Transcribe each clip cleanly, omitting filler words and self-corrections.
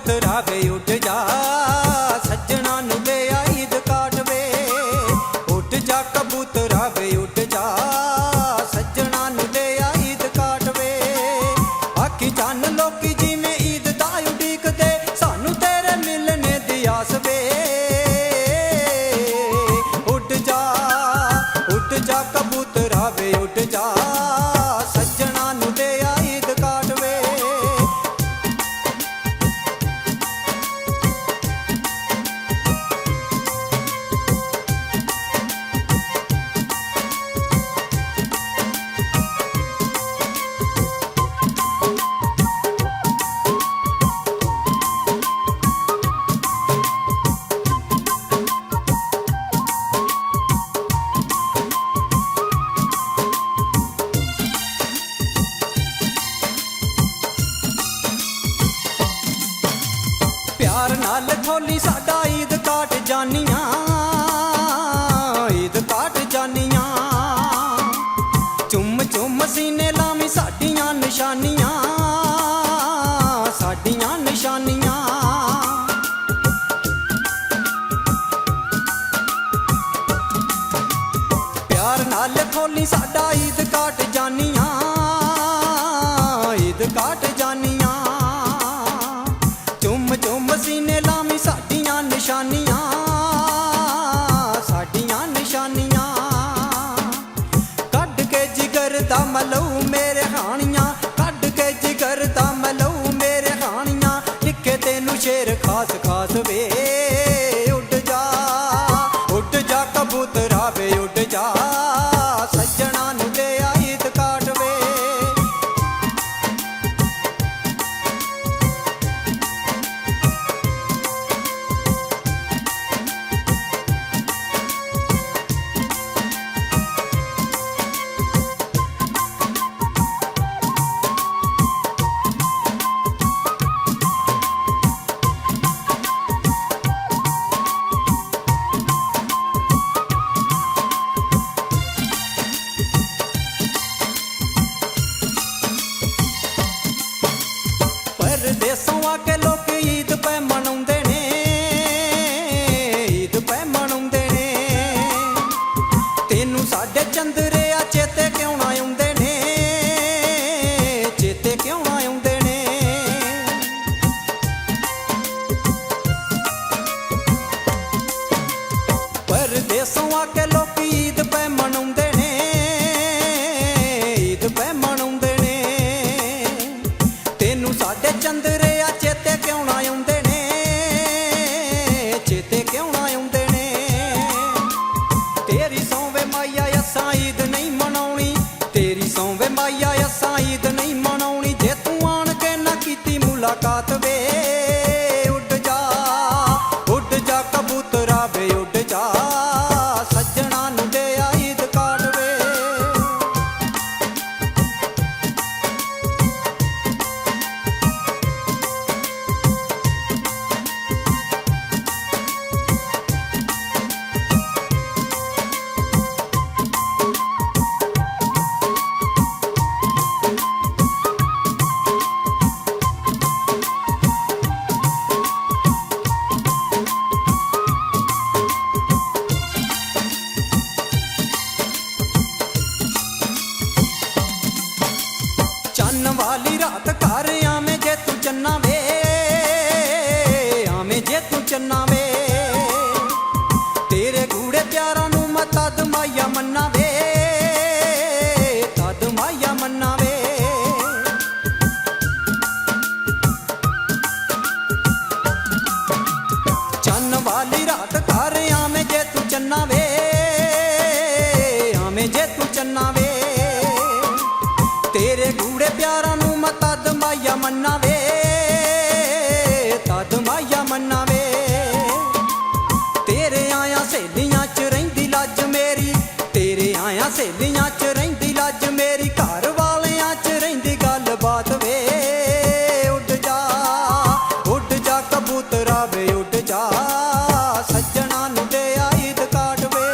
कबूतरा वे उड़ जा सज्जना नू दे ईद काट वे। उड़ जा कबूतरा वे उड़ जा सज्जना नू दे ईद काट वे। आखी चन लोकी जिवें ईद दा उडीकदे सानू तेरे मिलने दी आस वे। उड़ जा कबूतरा वे उड़ जा सज्जना नू दे ईद काट वे। प्यार नाल खोली साडा ईद काट जानियां ईद काट जानियां। चुम चुम सीने लावी साडियां निशानियां साडियां निशानियां। प्यार नाल खोली साडा ईद काट जानियां ईद काट जानियां। चुम चुम सीने लावी साडियां निशानियां साडियां निशानियां। कड के जिगर दा मलऊ मेरे हानियां कड के जिगर दा मलऊ मेरे हानियां। लिखे तेनू शेर खास खास वे। उड़ जा कबूतरा वे उड़ जा सज्जना नू दे ईद काट वे। परदेसों आके लोग ईद पे मनाउंदे ने ईद पे मनाउंदे ने। तेनू साडे चंदरे आ चेते क्यों ना आउंदे ने चेते क्यों ना आउंदे ने। परदेसों आके लोग ईद पे मनाउंदे ने ईद पे मनाउंदे ने। तेनू साडे चंदरे आ चेते क्यों ना आउंदे ने चेते क्यों ना आउंदे ने। तेरी सौवे माइया असां ईद नहीं मनाउणी तेरी सौवे माइया असां ईद नहीं मनाउणी। जे तू आण के ना कीती मुलाकात वे। उड़ जा कबूतरा वे उड़ जा सज्जना नू दे ईद काट वे। चन्न वाली रात घर आवे जे तू चन्ना वे आवे जे तू चन्ना वे। तेरे गूड़े प्यारा नू मैं तद माइया मन्ना वे तद माइया मन्ना वे। चन्न वाली रात घर आवे जे तू चन्ना वे आवे जे तू चन्ना वे। तेरे गूड़े प्यारा नू मैं तद माइया मन्ना वे तद माइया मन्ना वे। तेरे आया सहेलियां च रहिंदी लज मेरी तेरे आया सहेलियां च रहिंदी लज मेरी। घर वालियां च रहिंदी गल बात वे। उड़ जा कबूतरा वे उड़ जा सज्जना नू दे ईद काट वे।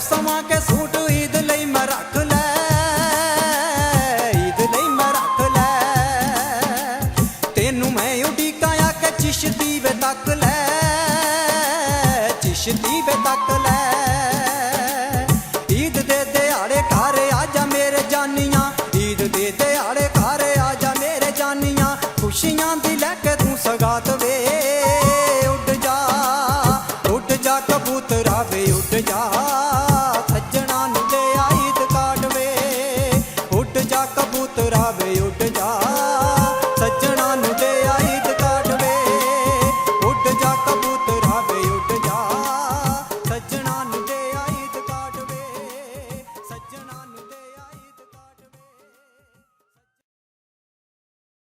ਸਵਾ ਕੇ ਸੂਟ ਈਦ ਲਈ ਮੈਂ ਰੱਖ ਲੈ, ਈਦ ਲਈ ਮੈਂ ਰੱਖ ਲੈ। ਤੈਨੂੰ ਮੈਂ ਉਡੀਕਾਂ ਆ ਕੇ ਚਿਸ਼ਤੀ ਵੇ ਤੱਕ ਲੈ, ਚਿਸ਼ਤੀ ਵੇ ਤੱਕ ਲੈ। ਈਦ ਦੇ ਦਿਹਾੜੇ ਘਰ ਆ ਜਾ ਮੇਰੇ ਜਾਨੀਆਂ, ਈਦ ਦੇ ਦਿਹਾੜੇ ਘਰ ਆ ਜਾ ਮੇਰੇ ਜਾਨੀਆਂ। ਖੁਸ਼ੀਆਂ ਦੀ ਲੈ ਕੇ ਤੂੰ ਸਗਾਤ